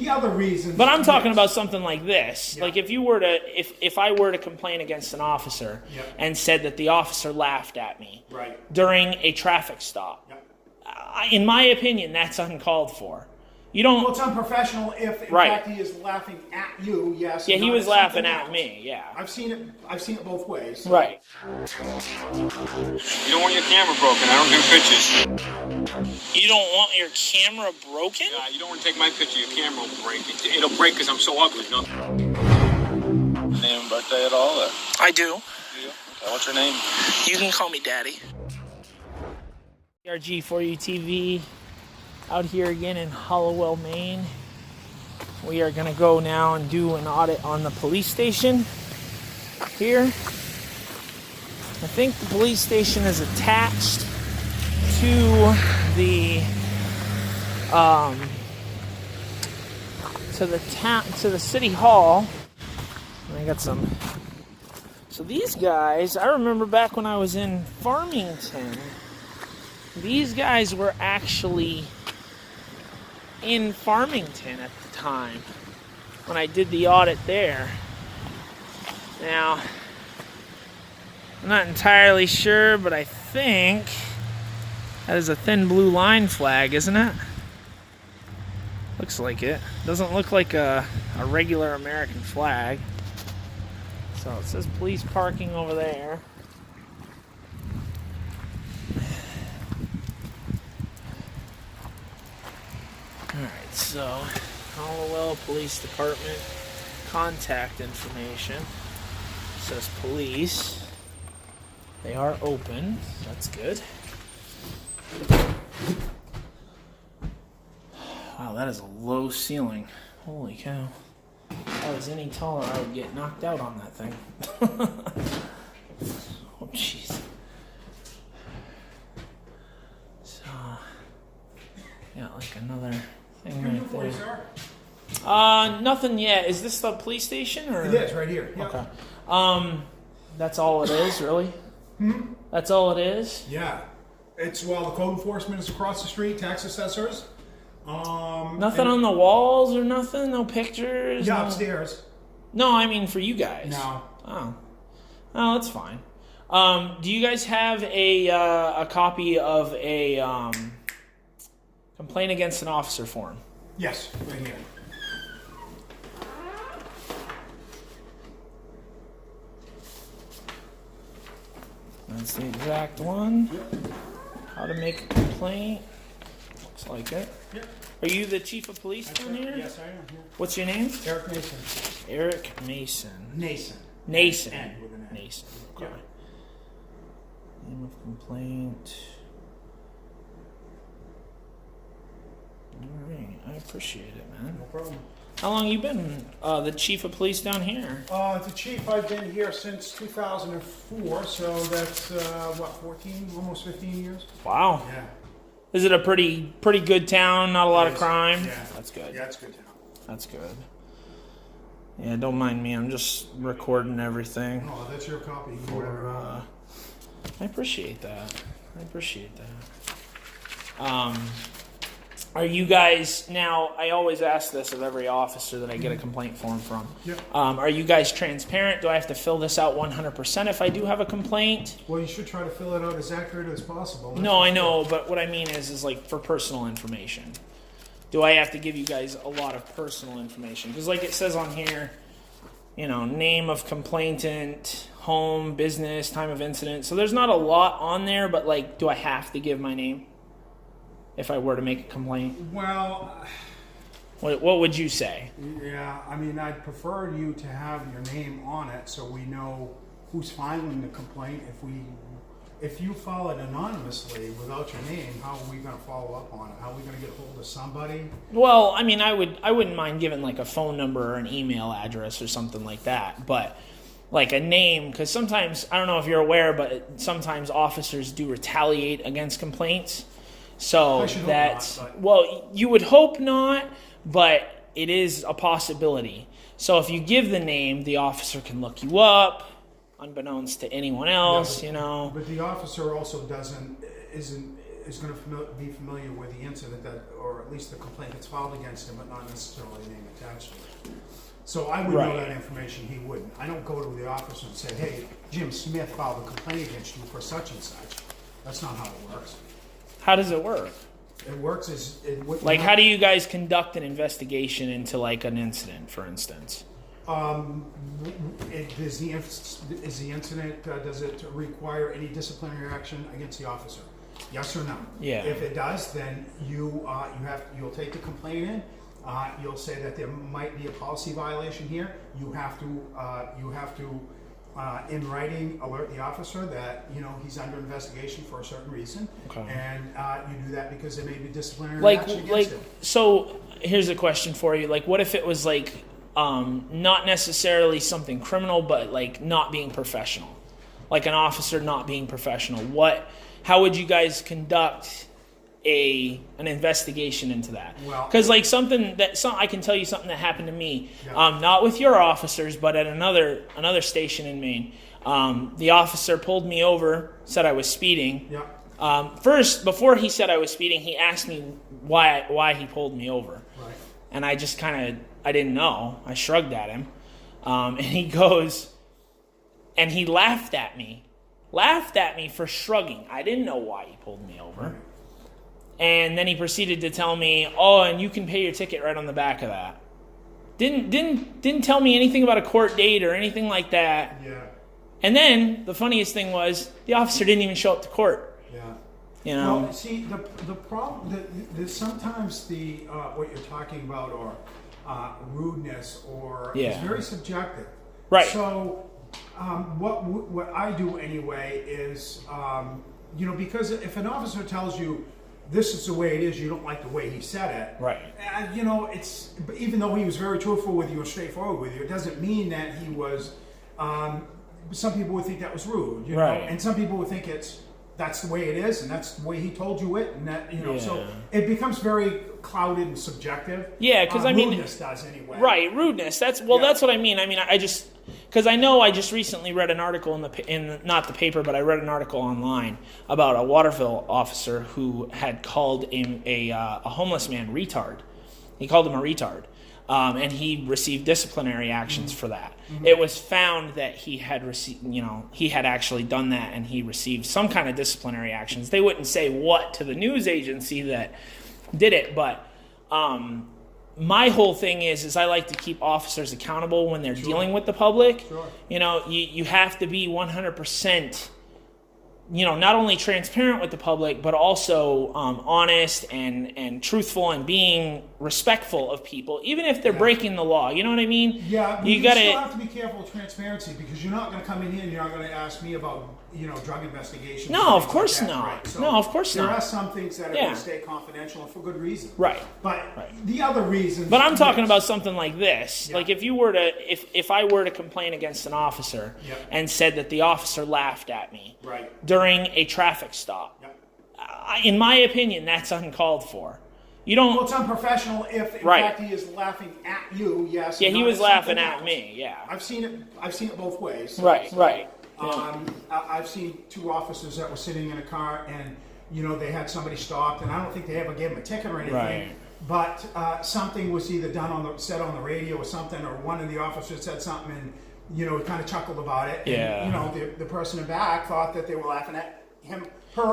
the other reasons. But I'm talking about something like this. Yeah. Like if you were to, if I were to complain against an officer and said that the officer laughed at me during a traffic stop, in my opinion, that's uncalled for. You don't. Well, it's unprofessional if, in fact, he is laughing at you. Yes. Yeah, he was laughing at me. Yeah. I've seen it both ways. So. Right. You don't want your camera broken. I don't do pictures. You don't want your camera broken? Yeah, you don't want to take my picture. Your camera will break. It'll break because I'm so ugly. No. Name and birthday at all? Or? I do. You? Okay, what's your name? You can call me Daddy. RG4U TV. Out here again in Hollowell, Maine. We are going to go now and do an audit on the police station here. I think the police station is attached to the to the city hall. And I got some. So these guys, I remember back when I was in Farmington, these guys were actually in Farmington at the time when I did the audit there. Now, I'm not entirely sure, but I think that is a thin blue line flag, isn't it? Looks like it. Doesn't look like a regular American flag. So it says police parking over there. Alright, so Hollowell Police Department contact information. It says police. They are open. That's good. Wow, that is a low ceiling. Holy cow. If I was any taller, I would get knocked out on that thing. Oh, jeez. So, yeah, like another thing right there. Nothing yet. Is this the police station? Or? It is, right here. Yep. Okay. That's all it is, really? That's all it is? Yeah. It's, well, the code enforcement is across the street, tax assessors. Nothing on the walls or nothing? No pictures? Yeah, no... upstairs. No, I mean for you guys. No. Oh, that's fine. Do you guys have a copy of a complaint against an officer form? Yes, right here. That's the exact one. How to make a complaint. Looks like it. Yep. Are you the chief of police down here? Yes, I am. Yeah. What's your name? Eric Mason. Eric Mason. Nason. Nason. N with an N. Nason. Okay. Yep. Name of complaint. All right. I appreciate it, man. No problem. How long you been the chief of police down here? The chief, I've been here since 2004, so that's, 14, almost 15 years? Wow. Yeah. Is it a pretty good town? Not a lot of crime? Yeah. That's good. Yeah, it's a good town. That's good. Yeah, don't mind me. I'm just recording everything. Oh, that's your copy. I appreciate that. Are you guys, now, I always ask this of every officer that I get a complaint form from. Yep. Are you guys transparent? Do I have to fill this out 100% if I do have a complaint? Well, you should try to fill it out as accurate as possible. No, I know, but what I mean is like for personal information. Do I have to give you guys a lot of personal information? Because like it says on here, name of complainant, home, business, time of incident. So there's not a lot on there, but like, do I have to give my name if I were to make a complaint? Well, what would you say? yeah, I mean, I'd prefer you to have your name on it so we know who's filing the complaint. If you file it anonymously without your name, how are we going to follow up on it? How are we going to get hold of somebody? Well, I mean, I wouldn't mind giving like a phone number or an email address or something like that, but like a name, because sometimes, I don't know if you're aware, but sometimes officers do retaliate against complaints. So that's, well, you would hope not, but it is a possibility. So if you give the name, the officer can look you up, unbeknownst to anyone else, But the officer also isn't is going to be familiar with the incident that, or at least the complaint that's filed against him, but not necessarily a name attached to it. So I would know that information, he wouldn't. I don't go to the officer and say, hey, Jim Smith filed a complaint against you for such and such. That's not how it works. How does it work? It works as... how do you guys conduct an investigation into like an incident, for instance? Is the incident, does it require any disciplinary action against the officer? Yes or no? Yeah. If it does, then you'll take the complaint in. You'll say that there might be a policy violation here. You have to in writing alert the officer that he's under investigation for a certain reason. Okay. And you do that because there may be disciplinary action against him. So here's a question for you. Like, what if it was like not necessarily something criminal, but like not being professional, like an officer not being professional? How would you guys conduct an investigation into that? Because like I can tell you something that happened to me, not with your officers, but at another station in Maine. The officer pulled me over, said I was speeding. Yeah. First, before he said I was speeding, he asked me why he pulled me over. Right. And I just I didn't know. I shrugged at him. And he goes, and he laughed at me for shrugging. I didn't know why he pulled me over. Right. And then he proceeded to tell me, oh, and you can pay your ticket right on the back of that. Didn't tell me anything about a court date or anything like that. Yeah. And then the funniest thing was the officer didn't even show up to court. Yeah. Well, see, the problem that sometimes what you're talking about or rudeness or is very subjective. Right. So what I do anyway is because if an officer tells you this is the way it is, you don't like the way he said it. Right. It's even though he was very truthful with you and straightforward with you, it doesn't mean that he was. Some people would think that was rude, you know, and some people would think that's the way it is, and that's the way he told you it, and that so it becomes very clouded and subjective. Yeah, because rudeness does anyway. Right, rudeness. That's what I mean. I mean, because I know I just recently read an article in not the paper, but I read an article online about a Waterville officer who had called a homeless man retard. He called him a retard, and he received disciplinary actions for that. Mm-hmm. It was found that he had received, he had actually done that, and he received some kind of disciplinary actions. They wouldn't say what to the news agency that did it, but my whole thing is I like to keep officers accountable when they're dealing with the public. Sure. You have to be 100%, not only transparent with the public, but also honest and truthful and being respectful of people, even if they're breaking the law. You know what I mean? Yeah, you still have to be careful with transparency because you're not going to come in here and you're not going to ask me about drug investigations. No, of course not. Right? So no, of course not. There are some things that are going to stay confidential and for good reason. Right. But the other reasons. But I'm talking about something like this. Yeah. Like if I were to complain against an officer and said that the officer laughed at me during a traffic stop, in my opinion, that's uncalled for. You don't. Well, it's unprofessional if, in fact, he is laughing at you. Yes. Yeah, he was laughing at me. Yeah. I've seen it both ways. So, right. I've seen two officers that were sitting in a car, and they had somebody stopped, and I don't think they ever gave them a ticket or anything. Right. But something was either said on the radio or something, or one of the officers said something, and he kind of chuckled about it. Yeah. And, the person in back thought that they were laughing at him.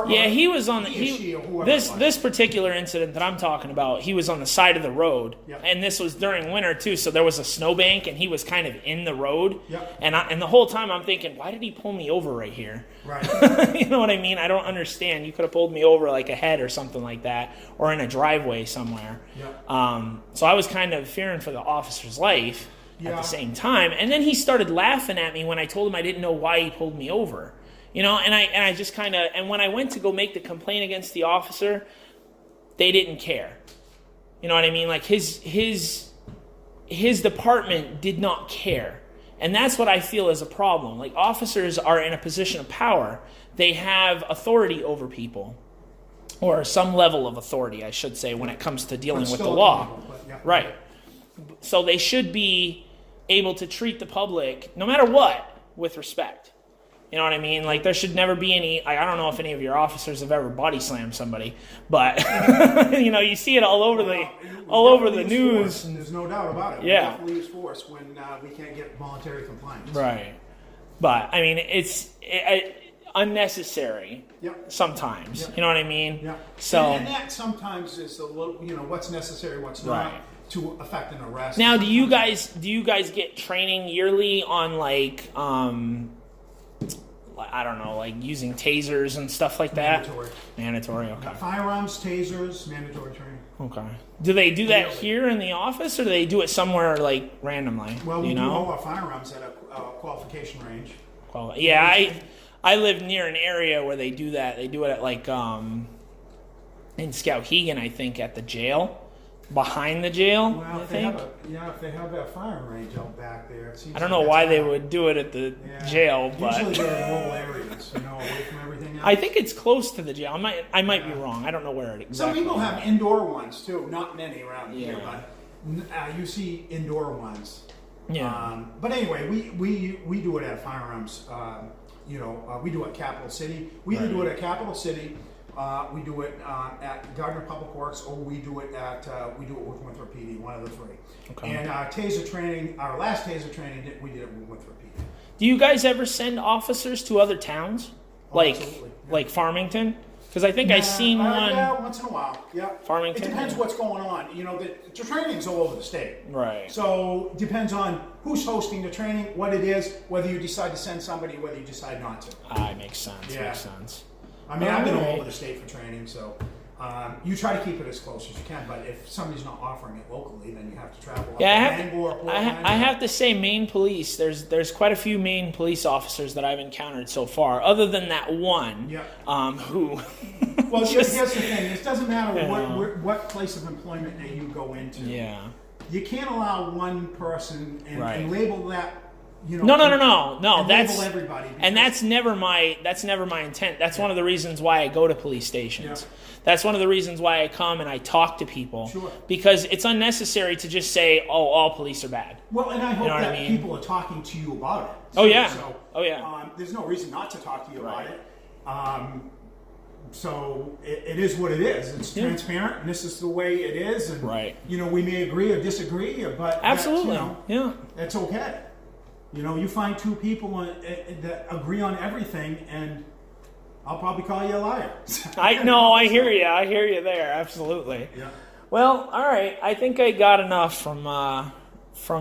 He was on this particular incident that I'm talking about. He was on the side of the road, and this was during winter too. So there was a snowbank, and he was kind of in the road. And the whole time I'm thinking, why did he pull me over right here? Right. You know what I mean? I don't understand. You could have pulled me over like ahead or something like that, or in a driveway somewhere. So I was kind of fearing for the officer's life at the same time. And then he started laughing at me when I told him I didn't know why he pulled me over. And I just kind of, and when I went to go make the complaint against the officer, they didn't care. You know what I mean? Like his department did not care. And that's what I feel is a problem. Like officers are in a position of power. They have authority over people, or some level of authority, I should say, when it comes to dealing with the law. Right. So they should be able to treat the public, no matter what, with respect. You know what I mean? Like, there should never be any. I don't know if any of your officers have ever body slammed somebody, but you know, you see it all over the news. And there's no doubt about it. Yeah. We definitely use force when we can't get voluntary compliance. Right. But I mean, it's unnecessary. Yep. Sometimes. Yep. You know what I mean? Yeah. So. And that sometimes is a little, you know, what's necessary, what's not. Right. To affect an arrest. Now, do you guys get training yearly on like I don't know, like using tasers and stuff like that? Mandatory. Okay. Firearms, tasers, mandatory training. Okay. Do they do that here in the office, or do they do it somewhere like randomly? Well, do we you do know? all our firearms at a qualification range. Yeah, I live near an area where they do that. They do it at like in Skowhegan, I think, at the jail. Behind the jail, Well, I think. if they have a firing range out back there, it seems I don't like know why that's they would do it at the jail, but usually they're in rural areas, you know, away from everything else. I think it's close to the jail. I might be wrong. I don't know where it exactly. Some people have indoor ones too. Not many around here, Yeah. but you see indoor ones. Yeah. But anyway, we do it at firearms. We do it at Capital City. We either do it at Capital City. We do it at Gardner Public Works, or we do it with Winthrop PD, one of the three. Okay. And taser training, our last taser training, we did it with Winthrop PD. Do you guys ever send officers to other towns, Absolutely, yeah. like Farmington? Because I think I seen one. Yeah, once in a while. Yeah. Farmington. It depends what's going on. You know, the training's all over the state. Right. So it depends on who's hosting the training, what it is, whether you decide to send somebody, whether you decide not to. Makes sense. Yeah. Makes sense. I mean, I've been all Alright. over the state for training, so you try to keep it as close as you can. But if somebody's not offering it locally, then you have to travel up to Bangor, Portland. I have to say, Maine police. There's quite a few Maine police officers that I've encountered so far. Other than that one, who. Well, here's the thing: it doesn't matter what place of employment that you go into. Yeah. You can't allow one person and label that. You know, No. That's everybody, and that's never my intent. That's one of the reasons why I go to police stations. Yeah. That's one of the reasons why I come and I talk to people. Sure. Because it's unnecessary to just say, "Oh, all police are bad." Well, and I hope what that I mean? people are talking to you about it. Oh yeah. So, there's no reason not to talk to you about it. So it is what it is. It's transparent, and this is the way it is. And you know, we may agree or disagree, but absolutely, that's okay. You know, you find two people that agree on everything, and I'll probably call you a liar. I hear you. I hear you there. Absolutely. Yeah. Well, all right. I think I got enough from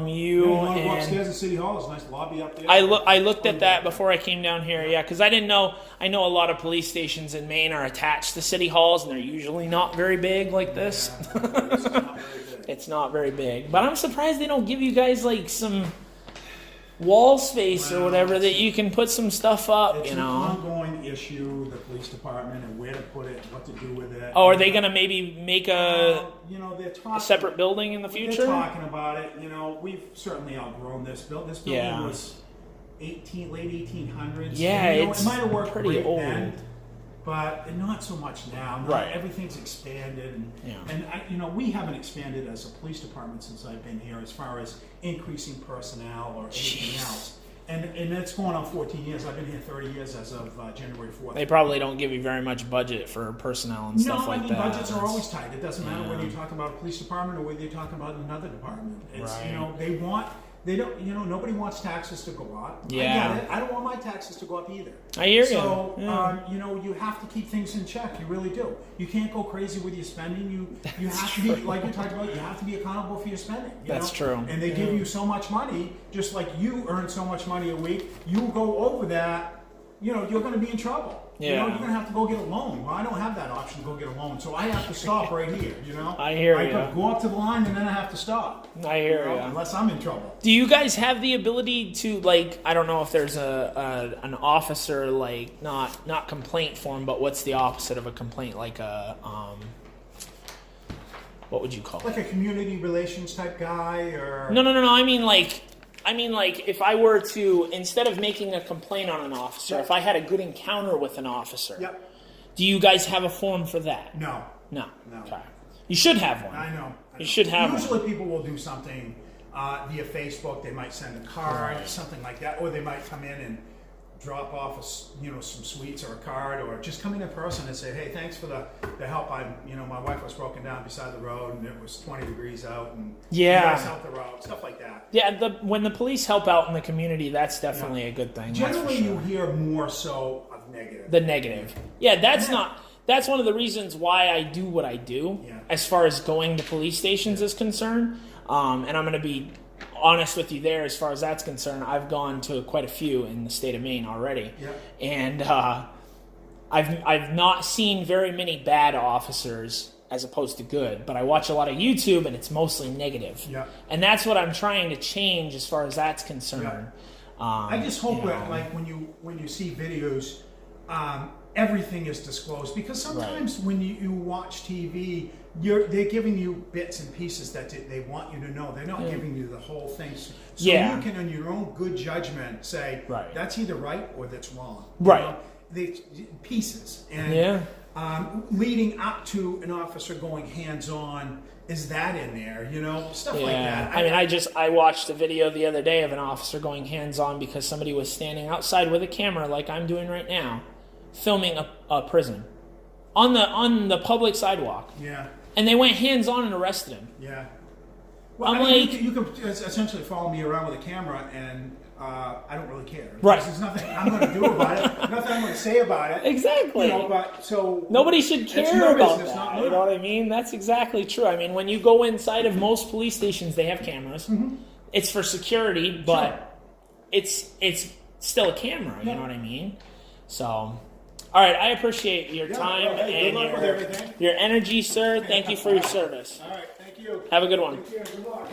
you. You want to go upstairs at City Hall? There's a nice lobby up there. I looked at that before I came down here. Yeah, because I didn't know. I know a lot of police stations in Maine are attached to city halls, and they're usually not very big like this. It's not very big. But I'm surprised they don't give you guys like some wall space or whatever that you can put some stuff up. It's an ongoing issue. The police department and where to put it, what to do with it. Oh, are they going to maybe make a they're talking, separate building in the future? They're talking about it. You know, we've certainly outgrown this building. This building was late 1800s. Yeah, and, it's it might have worked pretty great old. then, but not so much now. Everything's expanded, and we haven't expanded as a police department since I've been here, as far as increasing personnel or anything else. And it's going on 14 years. I've been here 30 years as of January 4th. They probably don't give you very much budget for personnel and stuff like that. Budgets are always tight. It doesn't matter whether you're talking about a police department or whether you're talking about another department. It's, nobody wants taxes to go up. Yeah. I get it. I don't want my taxes to go up either. I hear you. So, you have to keep things in check. You really do. You can't go crazy with your spending. You have to be, like you talked about, you have to be accountable for your spending. That's true. And they give you so much money, just like you earn so much money a week, you go over that, you're going to be in trouble. Yeah. You're going to have to go get a loan. Well, I don't have that option to go get a loan, so I have to stop right here, I hear you. I go up to the line and then I have to stop. I hear you. Unless I'm in trouble. Do you guys have the ability to, like, I don't know if there's an officer, like, not complaint form, but what's the opposite of a complaint? Like a, what would you call it? Like a community relations type guy, or... No. I mean, like, if I were to, instead of making a complaint on an officer, if I had a good encounter with an officer, do you guys have a form for that? No. Okay. You should have one. I know. You should have one. Usually people will do something via Facebook. They might send a card or something like that, or they might come in and drop off, some sweets or a card, or just come in person and say, hey, thanks for the help. My wife was broken down beside the road, and it was 20 degrees out, and you guys helped her out, stuff like that. Yeah, when the police help out in the community, that's definitely a good thing. Generally, you hear more so of negative. The negative. Yeah, that's one of the reasons why I do what I do, as far as going to police stations is concerned. And I'm going to be honest with you there, as far as that's concerned. I've gone to quite a few in the state of Maine already, and I've not seen very many bad officers as opposed to good. But I watch a lot of YouTube, and it's mostly negative. And that's what I'm trying to change as far as that's concerned. I just hope that, like, when you see videos, everything is disclosed, because sometimes when you watch TV, they're giving you bits and pieces that they want you to know. They're not giving you the whole thing. So you can, on your own good judgment, say that's either right or that's wrong. The pieces. And leading up to an officer going hands-on, is that in there? Stuff like that. I watched a video the other day of an officer going hands-on because somebody was standing outside with a camera, like I'm doing right now, filming a prison on the public sidewalk. And they went hands-on and arrested him. Well, you can essentially follow me around with a camera, and I don't really care. There's nothing I'm going to do about it. Nothing I'm going to say about it. Exactly. Nobody should care about that. You know what I mean? That's exactly true. I mean, when you go inside of most police stations, they have cameras. It's for security, but it's still a camera. You know what I mean? So. All right, I appreciate your time and your energy, sir. Thank you for your service. All right, thank you. Have a good one. Take care. Good luck.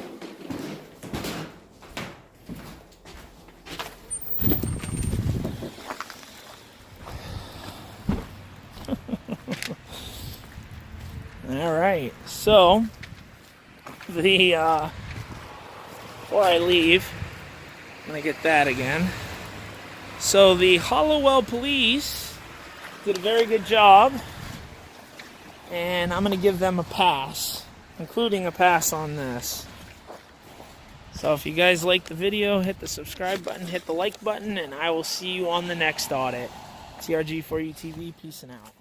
All right, so before I leave, I'm gonna get that again. So the Hollowell police did a very good job, and I'm going to give them a pass, including a pass on this. So if you guys like the video, hit the subscribe button, hit the like button, and I will see you on the next audit. TRG4U TV, peace and out.